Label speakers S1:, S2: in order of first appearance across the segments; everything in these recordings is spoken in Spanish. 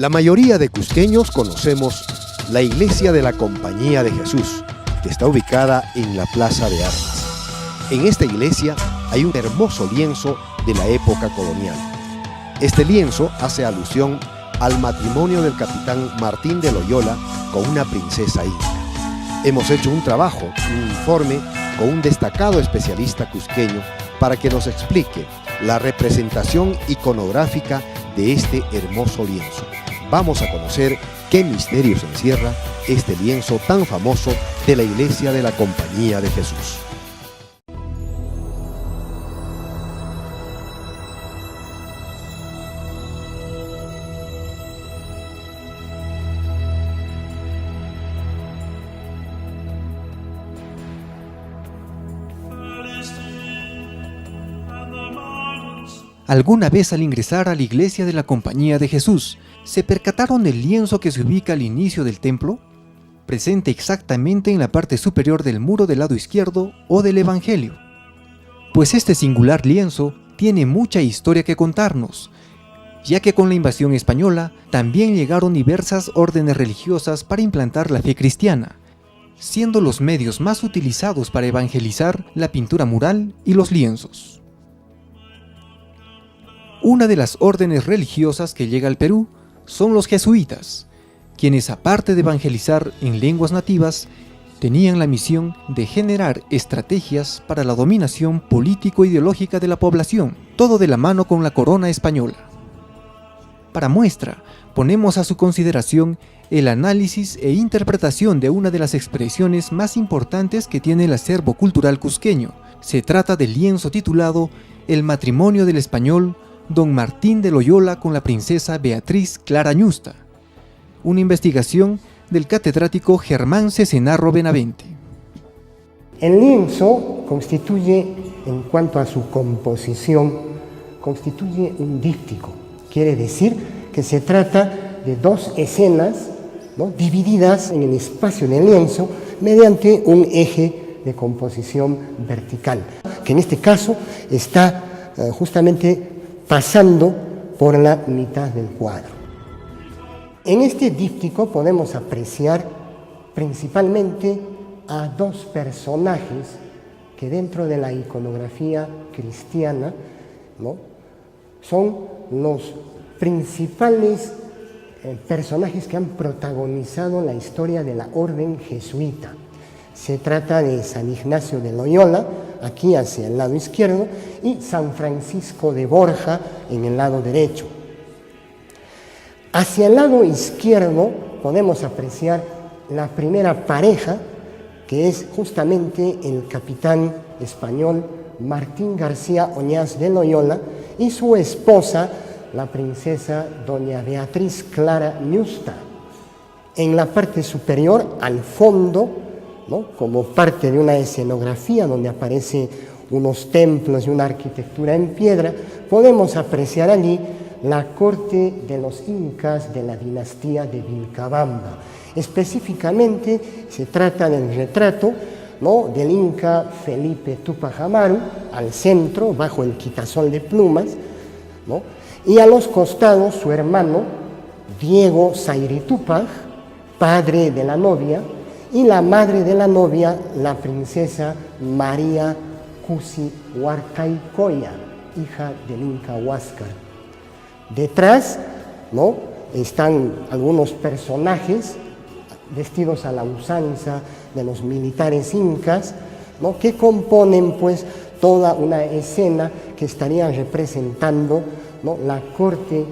S1: La mayoría de cusqueños conocemos la Iglesia de la Compañía de Jesús, que está ubicada en la Plaza de Armas. En esta iglesia hay un hermoso lienzo de la época colonial. Este lienzo hace alusión al matrimonio del capitán Martín de Loyola con una princesa inca. Hemos hecho un trabajo, un informe con un destacado especialista cusqueño para que nos explique la representación iconográfica de este hermoso lienzo. Vamos a conocer qué misterios encierra este lienzo tan famoso de la Iglesia de la Compañía de Jesús.
S2: Alguna vez al ingresar a la iglesia de la Compañía de Jesús, ¿se percataron del lienzo que se ubica al inicio del templo? Presente exactamente en la parte superior del muro del lado izquierdo o del Evangelio. Pues este singular lienzo tiene mucha historia que contarnos, ya que con la invasión española también llegaron diversas órdenes religiosas para implantar la fe cristiana, siendo los medios más utilizados para evangelizar la pintura mural y los lienzos. Una de las órdenes religiosas que llega al Perú son los jesuitas, quienes aparte de evangelizar en lenguas nativas, tenían la misión de generar estrategias para la dominación político-ideológica de la población, todo de la mano con la corona española. Para muestra, ponemos a su consideración el análisis e interpretación de una de las expresiones más importantes que tiene el acervo cultural cusqueño. Se trata del lienzo titulado El matrimonio del español Don Martín de Loyola con la princesa Beatriz Clara Ñusta, una investigación del catedrático Germán Cesenarro Benavente.
S3: El lienzo constituye, en cuanto a su composición, constituye un díptico. Quiere decir que se trata de dos escenas, ¿no?, divididas en el espacio del lienzo mediante un eje de composición vertical, que en este caso está justamente pasando por la mitad del cuadro. En este díptico podemos apreciar principalmente a dos personajes que dentro de la iconografía cristiana, ¿no?, son los principales personajes que han protagonizado la historia de la orden jesuita. Se trata de San Ignacio de Loyola, aquí hacia el lado izquierdo, y San Francisco de Borja en el lado derecho. Hacia el lado izquierdo podemos apreciar la primera pareja, que es justamente el capitán español Martín García Oñaz de Loyola y su esposa, la princesa doña Beatriz Clara Ñusta. En la parte superior, al fondo, ¿no?, como parte de una escenografía donde aparecen unos templos y una arquitectura en piedra, podemos apreciar allí la corte de los incas de la dinastía de Vilcabamba. Específicamente se trata del retrato, ¿no?, del inca Felipe Túpac Amaru, al centro, bajo el quitasol de plumas, ¿no?, y a los costados su hermano Diego Sayri Túpac, padre de la novia, y la madre de la novia, la princesa María Cusi Huarcaicoya, hija del Inca Huáscar. Detrás, ¿no?, están algunos personajes vestidos a la usanza de los militares incas, ¿no?, que componen pues toda una escena que estaría representando, ¿no?, la corte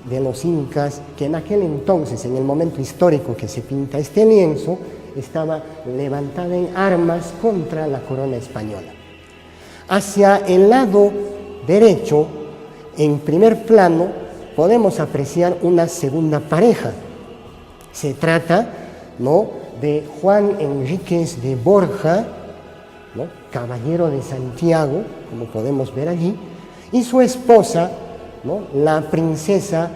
S3: de los incas, que en aquel entonces, en el momento histórico que se pinta este lienzo, estaba levantada en armas contra la corona española. Hacia el lado derecho, en primer plano, podemos apreciar una segunda pareja. Se trata, ¿no?, de Juan Enríquez de Borja, ¿no?, caballero de Santiago, como podemos ver allí, y su esposa, ¿no?, la princesa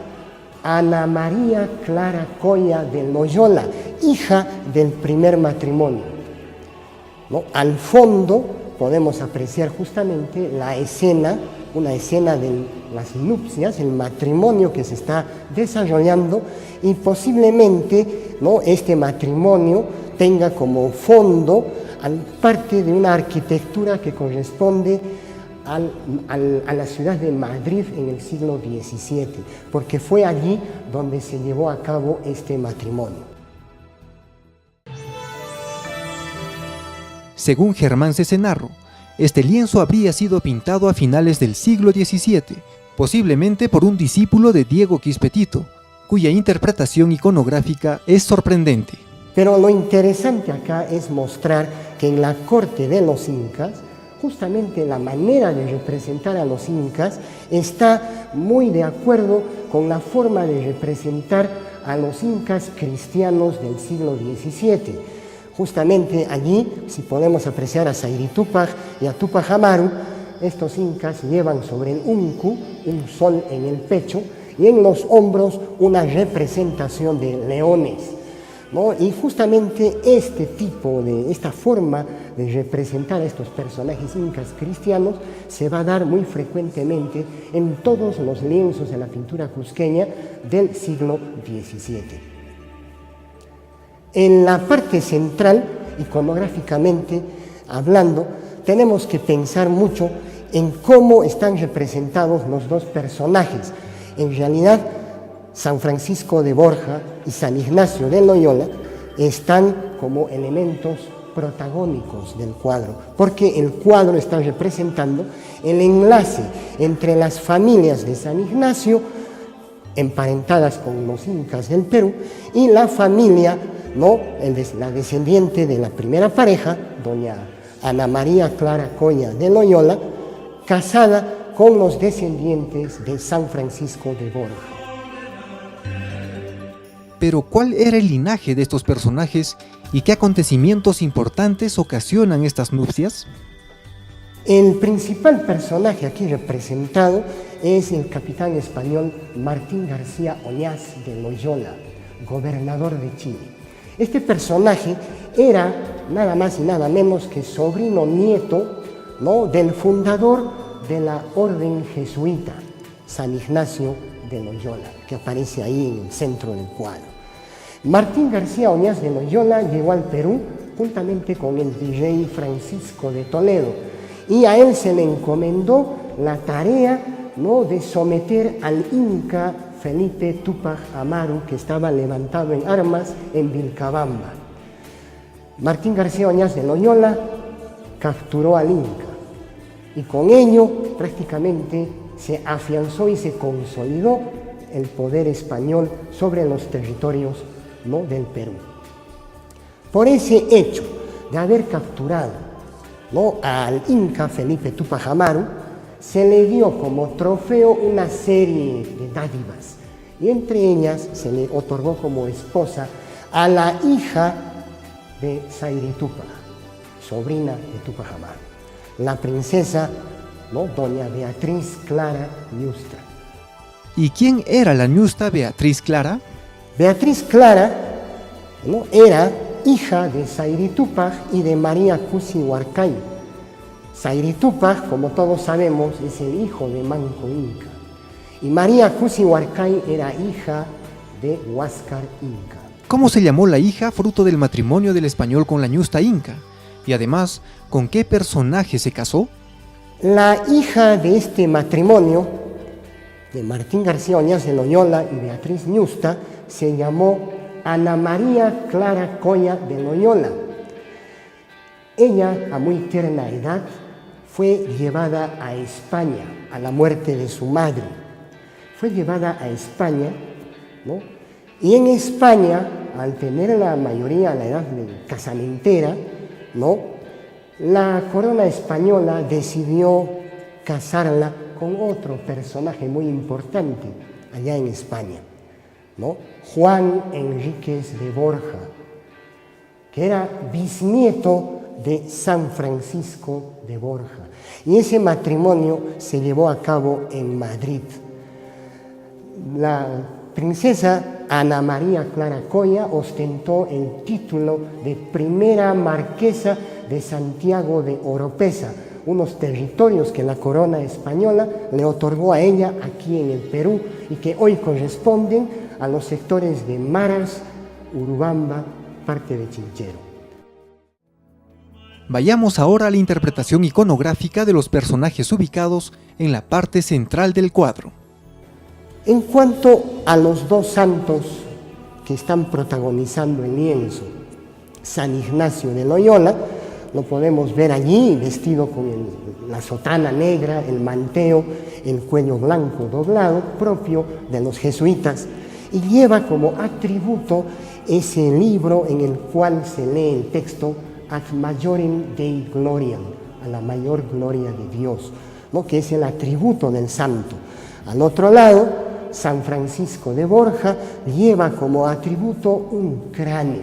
S3: Ana María Clara Coya de Loyola, hija del primer matrimonio, ¿no? Al fondo podemos apreciar justamente la escena, una escena del las nupcias, el matrimonio que se está desarrollando, y posiblemente, ¿no?, este matrimonio tenga como fondo parte de una arquitectura que corresponde a la ciudad de Madrid en el siglo XVII, porque fue allí donde se llevó a cabo este matrimonio.
S2: Según Germán Cesenarro, este lienzo habría sido pintado a finales del siglo XVII, posiblemente por un discípulo de Diego Quispetito, cuya interpretación iconográfica es sorprendente.
S3: Pero lo interesante acá es mostrar que en la corte de los incas, justamente la manera de representar a los incas está muy de acuerdo con la forma de representar a los incas cristianos del siglo XVII. Justamente allí, si podemos apreciar a Sayri Túpac y a Túpac Amaru, estos incas llevan sobre el unku un sol en el pecho y en los hombros una representación de leones, ¿no? Y justamente esta forma de representar a estos personajes incas cristianos se va a dar muy frecuentemente en todos los lienzos de la pintura cusqueña del siglo XVII. En la parte central, iconográficamente hablando, tenemos que pensar mucho en cómo están representados los dos personajes. En realidad, San Francisco de Borja y San Ignacio de Loyola están como elementos protagónicos del cuadro, porque el cuadro está representando el enlace entre las familias de San Ignacio, emparentadas con los incas del Perú, y la familia, ¿no?, la descendiente de la primera pareja, doña Ana María Clara Coya de Loyola, casada con los descendientes de San Francisco de Borja.
S2: Pero ¿cuál era el linaje de estos personajes y qué acontecimientos importantes ocasionan estas nupcias?
S3: El principal personaje aquí representado es el capitán español Martín García Oñaz de Loyola, gobernador de Chile. Este personaje era nada más y nada menos que sobrino nieto, ¿no?, del fundador de la orden jesuita, San Ignacio de Loyola, que aparece ahí en el centro del cuadro. Martín García Oñaz de Loyola llegó al Perú juntamente con el virrey Francisco de Toledo, y a él se le encomendó la tarea, ¿no?, de someter al inca Felipe Túpac Amaru, que estaba levantado en armas en Vilcabamba. Martín García Oñaz de Loyola capturó al inca y con ello prácticamente se afianzó y se consolidó el poder español sobre los territorios, ¿no?, del Perú. Por ese hecho de haber capturado, ¿no?, al inca Felipe Túpac Amaru, se le dio como trofeo una serie de dádivas, y entre ellas se le otorgó como esposa a la hija de Sayri Túpac, sobrina de Túpac Amaru, la princesa, ¿no?, doña Beatriz Clara Ñusta.
S2: ¿Y quién era la ñusta Beatriz Clara?
S3: Beatriz Clara, ¿no?, era hija de Sayri Túpac y de María Cusi Huarcay. Sayri Túpac, como todos sabemos, es el hijo de Manco Inca, y María Cusi Huarcay era hija de Huáscar Inca.
S2: ¿Cómo se llamó la hija fruto del matrimonio del español con la ñusta inca? Y además, ¿con qué personaje se casó?
S3: La hija de este matrimonio, de Martín García Oñaz de Loyola y Beatriz Ñusta, se llamó Ana María Clara Coya de Loyola. Ella, a muy tierna edad, fue llevada a España a la muerte de su madre. Fue llevada a España, ¿no?, y en España, al tener la mayoría, la edad de casamentera, ¿no?, la corona española decidió casarla con otro personaje muy importante allá en España, ¿no?, Juan Enríquez de Borja, que era bisnieto de San Francisco de Borja. Y ese matrimonio se llevó a cabo en Madrid. La princesa Ana María Clara Coya ostentó el título de primera marquesa de Santiago de Oropesa, unos territorios que la corona española le otorgó a ella aquí en el Perú y que hoy corresponden a los sectores de Maras, Urubamba, parte de Chinchero.
S2: Vayamos ahora a la interpretación iconográfica de los personajes ubicados en la parte central del cuadro.
S3: En cuanto a los dos santos que están protagonizando el lienzo, San Ignacio de Loyola, lo podemos ver allí vestido con la sotana negra, el manteo, el cuello blanco doblado, propio de los jesuitas, y lleva como atributo ese libro en el cual se lee el texto Ad Majorem Dei Gloriam, a la mayor gloria de Dios, ¿no? Que es el atributo del santo. Al otro lado, San Francisco de Borja lleva como atributo un cráneo.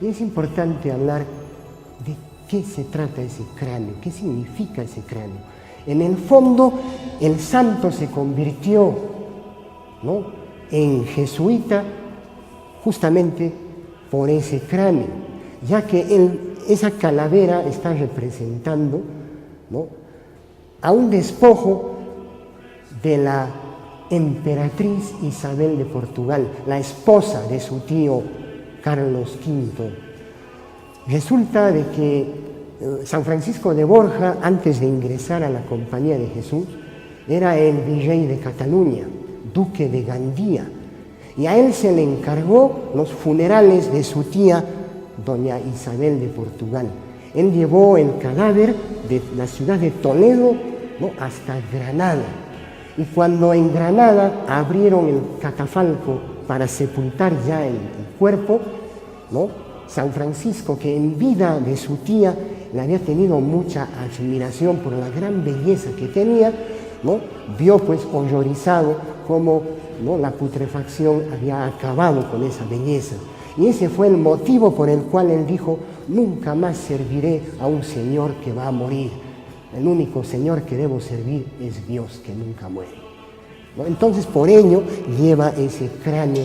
S3: Y es importante hablar de qué se trata ese cráneo, qué significa ese cráneo. En el fondo, el santo se convirtió, ¿no?, en jesuita justamente por ese cráneo, ya que esa calavera está representando, ¿no?, a un despojo de la emperatriz Isabel de Portugal, la esposa de su tío Carlos V. Resulta de que San Francisco de Borja, antes de ingresar a la Compañía de Jesús, era el virrey de Cataluña, duque de Gandía, y a él se le encargó los funerales de su tía, doña Isabel de Portugal. Él llevó el cadáver de la ciudad de Toledo, ¿no?, hasta Granada. Y cuando en Granada abrieron el catafalco para sepultar ya el cuerpo, ¿no?, San Francisco, que en vida de su tía le había tenido mucha admiración por la gran belleza que tenía, ¿no?, vio pues horrorizado cómo, ¿no?, la putrefacción había acabado con esa belleza. Y ese fue el motivo por el cual él dijo: nunca más serviré a un señor que va a morir. El único Señor que debo servir es Dios, que nunca muere, ¿no? Entonces, por ello, lleva ese cráneo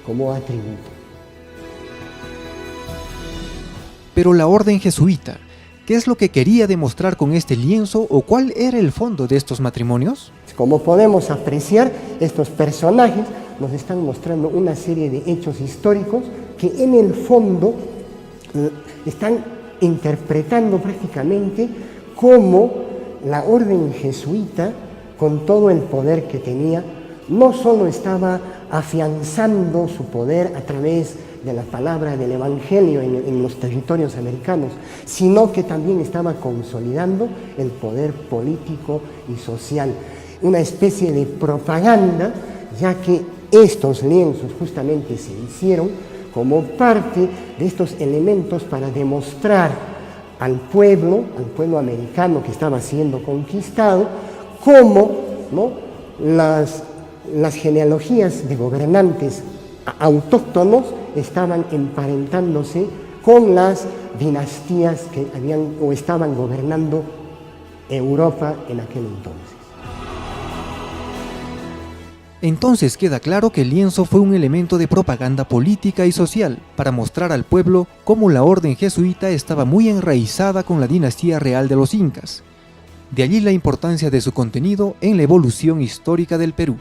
S3: como atributo.
S2: Pero la orden jesuita, ¿qué es lo que quería demostrar con este lienzo o cuál era el fondo de estos matrimonios?
S3: Como podemos apreciar, estos personajes nos están mostrando una serie de hechos históricos que en el fondo están interpretando prácticamente cómo la orden jesuita, con todo el poder que tenía, no solo estaba afianzando su poder a través de la palabra del Evangelio en los territorios americanos, sino que también estaba consolidando el poder político y social. Una especie de propaganda, ya que estos lienzos justamente se hicieron como parte de estos elementos para demostrar al pueblo americano que estaba siendo conquistado, cómo, ¿no?, las genealogías de gobernantes autóctonos estaban emparentándose con las dinastías que habían o estaban gobernando Europa en aquel entonces.
S2: Entonces queda claro que el lienzo fue un elemento de propaganda política y social para mostrar al pueblo cómo la orden jesuita estaba muy enraizada con la dinastía real de los incas. De allí la importancia de su contenido en la evolución histórica del Perú.